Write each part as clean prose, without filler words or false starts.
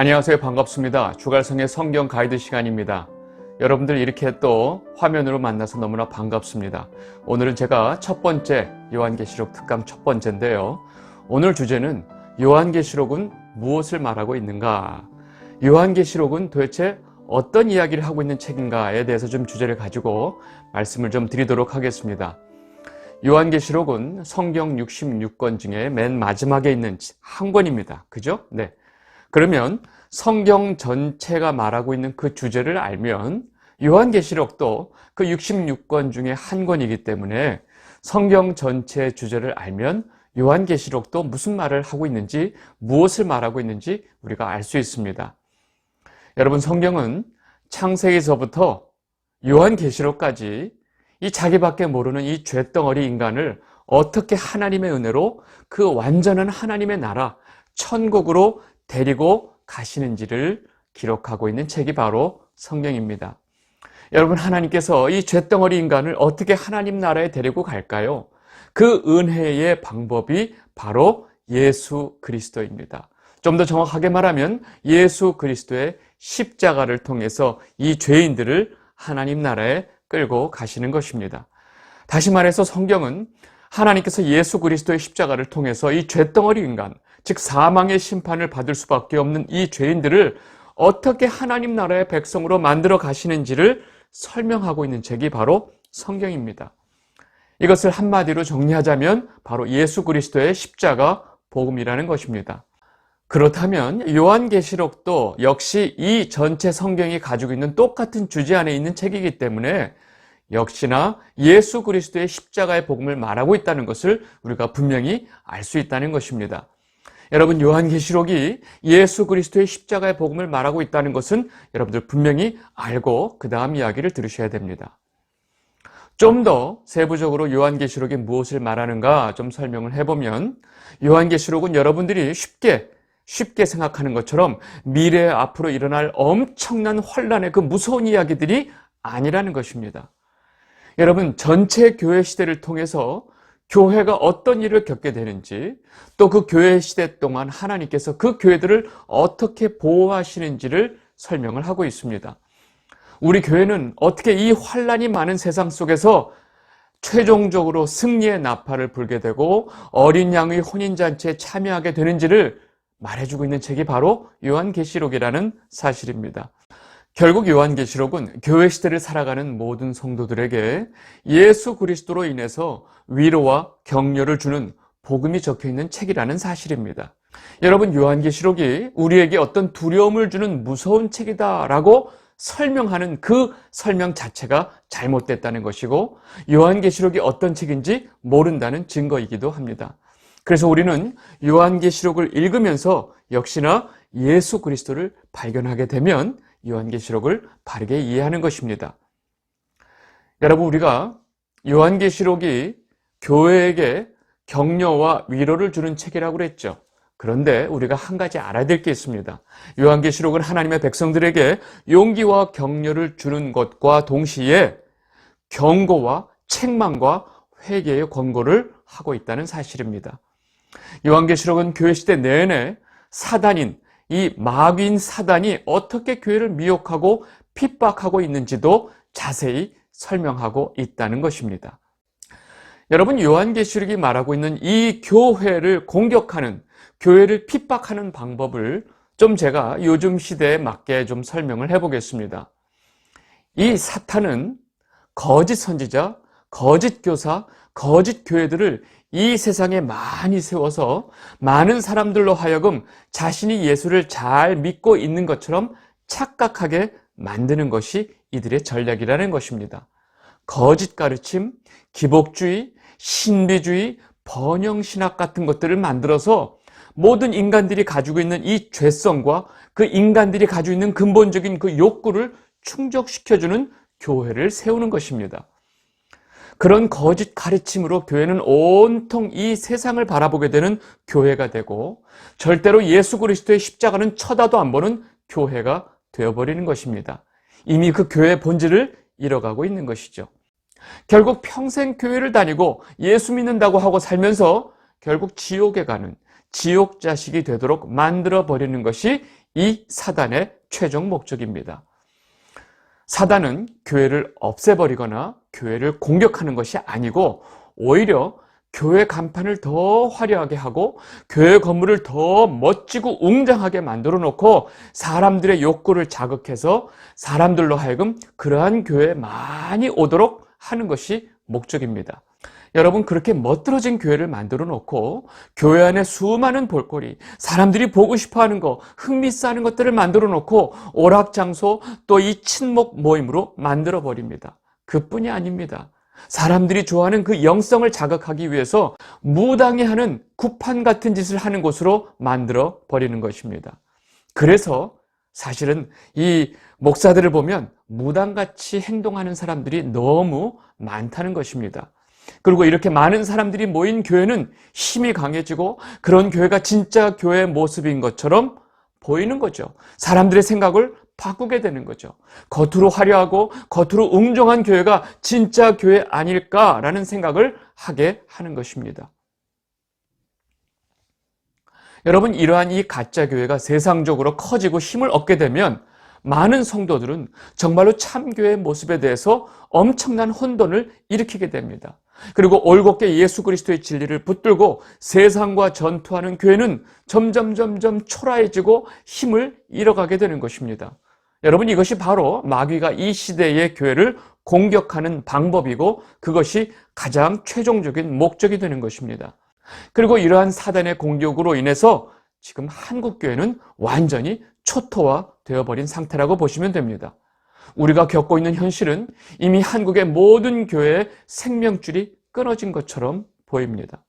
안녕하세요. 반갑습니다. 주갈성의 성경 가이드 시간입니다. 여러분들 이렇게 또 화면으로 만나서 너무나 반갑습니다. 오늘은 제가 첫 번째 요한계시록 특강 첫 번째인데요. 오늘 주제는 요한계시록은 무엇을 말하고 있는가? 요한계시록은 도대체 어떤 이야기를 하고 있는 책인가에 대해서 좀 주제를 가지고 말씀을 좀 드리도록 하겠습니다. 요한계시록은 성경 66권 중에 맨 마지막에 있는 한 권입니다. 그죠? 네. 그러면 성경 전체가 말하고 있는 그 주제를 알면 요한계시록도 그 66권 중에 한 권이기 때문에 성경 전체의 주제를 알면 요한계시록도 무슨 말을 하고 있는지, 무엇을 말하고 있는지 우리가 알 수 있습니다. 여러분, 성경은 창세기서부터 요한계시록까지 이 자기밖에 모르는 이 죄덩어리 인간을 어떻게 하나님의 은혜로 그 완전한 하나님의 나라, 천국으로 데리고 가시는지를 기록하고 있는 책이 바로 성경입니다. 여러분, 하나님께서 이 죄덩어리 인간을 어떻게 하나님 나라에 데리고 갈까요? 그 은혜의 방법이 바로 예수 그리스도입니다. 좀 더 정확하게 말하면 예수 그리스도의 십자가를 통해서 이 죄인들을 하나님 나라에 끌고 가시는 것입니다. 다시 말해서 성경은 하나님께서 예수 그리스도의 십자가를 통해서 이 죄덩어리 인간, 즉 사망의 심판을 받을 수밖에 없는 이 죄인들을 어떻게 하나님 나라의 백성으로 만들어 가시는지를 설명하고 있는 책이 바로 성경입니다. 이것을 한마디로 정리하자면 바로 예수 그리스도의 십자가 복음이라는 것입니다. 그렇다면 요한계시록도 역시 이 전체 성경이 가지고 있는 똑같은 주제 안에 있는 책이기 때문에 역시나 예수 그리스도의 십자가의 복음을 말하고 있다는 것을 우리가 분명히 알 수 있다는 것입니다. 여러분, 요한계시록이 예수 그리스도의 십자가의 복음을 말하고 있다는 것은 여러분들 분명히 알고 그 다음 이야기를 들으셔야 됩니다. 좀 더 세부적으로 요한계시록이 무엇을 말하는가 좀 설명을 해보면, 요한계시록은 여러분들이 쉽게 생각하는 것처럼 미래에 앞으로 일어날 엄청난 환란의 그 무서운 이야기들이 아니라는 것입니다. 여러분, 전체 교회 시대를 통해서 교회가 어떤 일을 겪게 되는지, 또 그 교회 시대 동안 하나님께서 그 교회들을 어떻게 보호하시는지를 설명을 하고 있습니다. 우리 교회는 어떻게 이 환란이 많은 세상 속에서 최종적으로 승리의 나팔을 불게 되고 어린 양의 혼인잔치에 참여하게 되는지를 말해주고 있는 책이 바로 요한계시록이라는 사실입니다. 결국 요한계시록은 교회 시대를 살아가는 모든 성도들에게 예수 그리스도로 인해서 위로와 격려를 주는 복음이 적혀있는 책이라는 사실입니다. 여러분, 요한계시록이 우리에게 어떤 두려움을 주는 무서운 책이다라고 설명하는 그 설명 자체가 잘못됐다는 것이고, 요한계시록이 어떤 책인지 모른다는 증거이기도 합니다. 그래서 우리는 요한계시록을 읽으면서 역시나 예수 그리스도를 발견하게 되면 요한계시록을 바르게 이해하는 것입니다. 여러분, 우리가 요한계시록이 교회에게 격려와 위로를 주는 책이라고 그랬죠. 그런데 우리가 한 가지 알아야 될 게 있습니다. 요한계시록은 하나님의 백성들에게 용기와 격려를 주는 것과 동시에 경고와 책망과 회개의 권고를 하고 있다는 사실입니다. 요한계시록은 교회 시대 내내 사단인 이 마귀인 사단이 어떻게 교회를 미혹하고 핍박하고 있는지도 자세히 설명하고 있다는 것입니다. 여러분, 요한계시록이 말하고 있는 이 교회를 공격하는, 교회를 핍박하는 방법을 좀 제가 요즘 시대에 맞게 좀 설명을 해보겠습니다. 이 사탄은 거짓 선지자, 거짓 교사, 거짓 교회들을 이 세상에 많이 세워서 많은 사람들로 하여금 자신이 예수를 잘 믿고 있는 것처럼 착각하게 만드는 것이 이들의 전략이라는 것입니다. 거짓 가르침, 기복주의, 신비주의, 번영신학 같은 것들을 만들어서 모든 인간들이 가지고 있는 이 죄성과 그 인간들이 가지고 있는 근본적인 그 욕구를 충족시켜주는 교회를 세우는 것입니다. 그런 거짓 가르침으로 교회는 온통 이 세상을 바라보게 되는 교회가 되고, 절대로 예수 그리스도의 십자가는 쳐다도 안 보는 교회가 되어버리는 것입니다. 이미 그 교회의 본질을 잃어가고 있는 것이죠. 결국 평생 교회를 다니고 예수 믿는다고 하고 살면서 결국 지옥에 가는 지옥 자식이 되도록 만들어버리는 것이 이 사단의 최종 목적입니다. 사단은 교회를 없애버리거나 교회를 공격하는 것이 아니고 오히려 교회 간판을 더 화려하게 하고 교회 건물을 더 멋지고 웅장하게 만들어 놓고 사람들의 욕구를 자극해서 사람들로 하여금 그러한 교회에 많이 오도록 하는 것이 목적입니다. 여러분, 그렇게 멋들어진 교회를 만들어 놓고 교회 안에 수많은 볼거리, 사람들이 보고 싶어하는 거, 흥미싸는 것들을 만들어 놓고 오락장소 또 이 친목 모임으로 만들어 버립니다. 그뿐이 아닙니다. 사람들이 좋아하는 그 영성을 자극하기 위해서 무당이 하는 구판 같은 짓을 하는 곳으로 만들어 버리는 것입니다. 그래서 사실은 이 목사들을 보면 무당같이 행동하는 사람들이 너무 많다는 것입니다. 그리고 이렇게 많은 사람들이 모인 교회는 힘이 강해지고 그런 교회가 진짜 교회의 모습인 것처럼 보이는 거죠. 사람들의 생각을 바꾸게 되는 거죠. 겉으로 화려하고 겉으로 웅장한 교회가 진짜 교회 아닐까라는 생각을 하게 하는 것입니다. 여러분, 이러한 이 가짜 교회가 세상적으로 커지고 힘을 얻게 되면 많은 성도들은 정말로 참교회의 모습에 대해서 엄청난 혼돈을 일으키게 됩니다. 그리고 올곧게 예수 그리스도의 진리를 붙들고 세상과 전투하는 교회는 점점 초라해지고 힘을 잃어가게 되는 것입니다. 여러분, 이것이 바로 마귀가 이 시대의 교회를 공격하는 방법이고 그것이 가장 최종적인 목적이 되는 것입니다. 그리고 이러한 사단의 공격으로 인해서 지금 한국 교회는 완전히 초토화되어 버린 상태라고 보시면 됩니다. 우리가 겪고 있는 현실은 이미 한국의 모든 교회의 생명줄이 끊어진 것처럼 보입니다.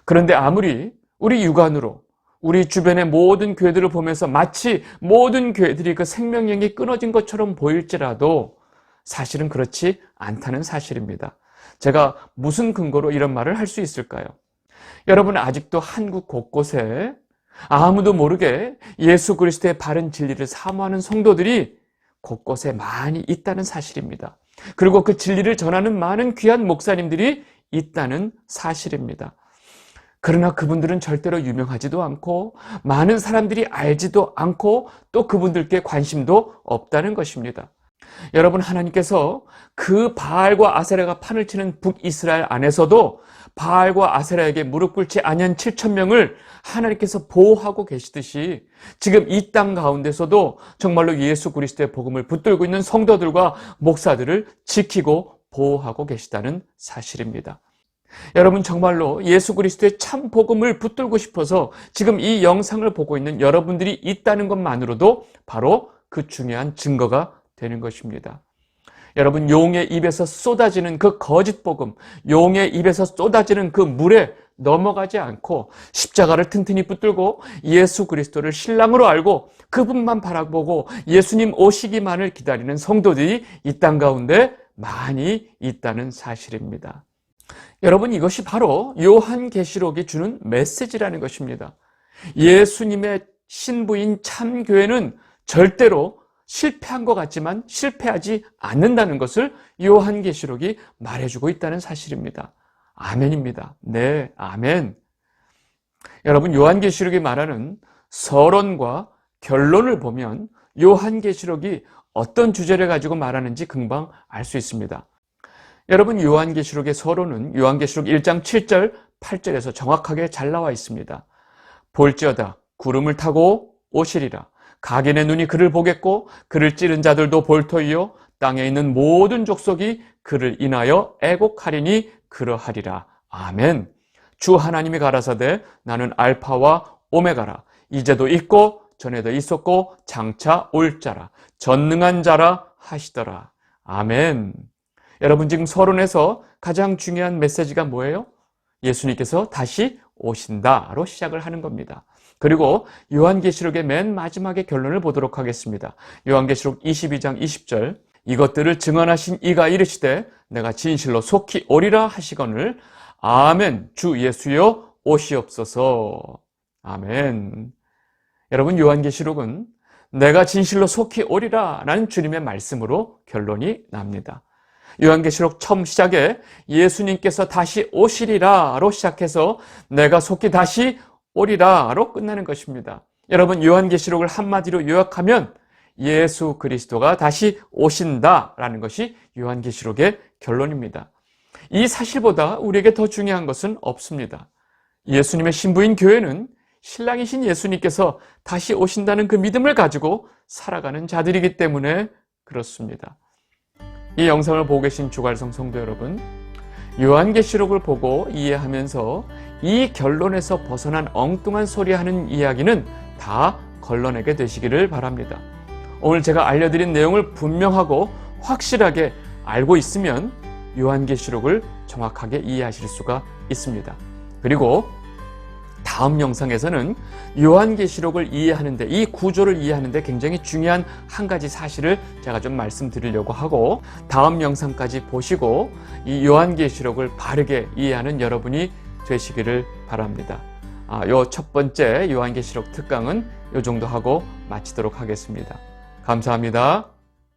그런데 아무리 우리 육안으로 우리 주변의 모든 교회들을 보면서 마치 모든 교회들이 그 생명력이 끊어진 것처럼 보일지라도 사실은 그렇지 않다는 사실입니다. 제가 무슨 근거로 이런 말을 할 수 있을까요? 여러분, 아직도 한국 곳곳에 아무도 모르게 예수 그리스도의 바른 진리를 사모하는 성도들이 곳곳에 많이 있다는 사실입니다. 그리고 그 진리를 전하는 많은 귀한 목사님들이 있다는 사실입니다. 그러나 그분들은 절대로 유명하지도 않고 많은 사람들이 알지도 않고 또 그분들께 관심도 없다는 것입니다. 여러분, 하나님께서 그 바알과 아세라가 판을 치는 북이스라엘 안에서도 바알과 아세라에게 무릎 꿇지 아니한 7,000명을 하나님께서 보호하고 계시듯이 지금 이 땅 가운데서도 정말로 예수 그리스도의 복음을 붙들고 있는 성도들과 목사들을 지키고 보호하고 계시다는 사실입니다. 여러분, 정말로 예수 그리스도의 참 복음을 붙들고 싶어서 지금 이 영상을 보고 있는 여러분들이 있다는 것만으로도 바로 그 중요한 증거가 되는 것입니다. 여러분, 용의 입에서 쏟아지는 그 거짓 복음, 용의 입에서 쏟아지는 그 물에 넘어가지 않고 십자가를 튼튼히 붙들고 예수 그리스도를 신랑으로 알고 그분만 바라보고 예수님 오시기만을 기다리는 성도들이 이 땅 가운데 많이 있다는 사실입니다. 여러분, 이것이 바로 요한계시록이 주는 메시지라는 것입니다. 예수님의 신부인 참교회는 절대로 실패한 것 같지만 실패하지 않는다는 것을 요한계시록이 말해주고 있다는 사실입니다. 아멘입니다. 네, 아멘. 여러분, 요한계시록이 말하는 서론과 결론을 보면 요한계시록이 어떤 주제를 가지고 말하는지 금방 알 수 있습니다. 여러분, 요한계시록의 서론은 요한계시록 1장 7절, 8절에서 정확하게 잘 나와 있습니다. 볼지어다 구름을 타고 오시리라. 각인의 눈이 그를 보겠고 그를 찌른 자들도 볼터이요 땅에 있는 모든 족속이 그를 인하여 애곡하리니 그러하리라. 아멘. 주 하나님이 가라사대 나는 알파와 오메가라. 이제도 있고 전에도 있었고 장차 올 자라. 전능한 자라 하시더라. 아멘. 여러분, 지금 서론에서 가장 중요한 메시지가 뭐예요? 예수님께서 다시 오신다로 시작을 하는 겁니다. 그리고 요한계시록의 맨 마지막에 결론을 보도록 하겠습니다. 요한계시록 22장 20절, 이것들을 증언하신 이가 이르시되 내가 진실로 속히 오리라 하시거늘 아멘. 주 예수여 오시옵소서. 아멘. 여러분, 요한계시록은 내가 진실로 속히 오리라 라는 주님의 말씀으로 결론이 납니다. 요한계시록 처음 시작에 예수님께서 다시 오시리라로 시작해서 내가 속히 다시 오리라로 끝나는 것입니다. 여러분, 요한계시록을 한마디로 요약하면 예수 그리스도가 다시 오신다라는 것이 요한계시록의 결론입니다. 이 사실보다 우리에게 더 중요한 것은 없습니다. 예수님의 신부인 교회는 신랑이신 예수님께서 다시 오신다는 그 믿음을 가지고 살아가는 자들이기 때문에 그렇습니다. 이 영상을 보고 계신 주갈성 성도 여러분, 요한계시록을 보고 이해하면서 이 결론에서 벗어난 엉뚱한 소리하는 이야기는 다 걸러내게 되시기를 바랍니다. 오늘 제가 알려드린 내용을 분명하고 확실하게 알고 있으면 요한계시록을 정확하게 이해하실 수가 있습니다. 그리고 다음 영상에서는 요한계시록을 이해하는데, 이 구조를 이해하는데 굉장히 중요한 한 가지 사실을 제가 좀 말씀드리려고 하고, 다음 영상까지 보시고 이 요한계시록을 바르게 이해하는 여러분이 되시기를 바랍니다. 요 첫 번째 요한계시록 특강은 요 정도 하고 마치도록 하겠습니다. 감사합니다.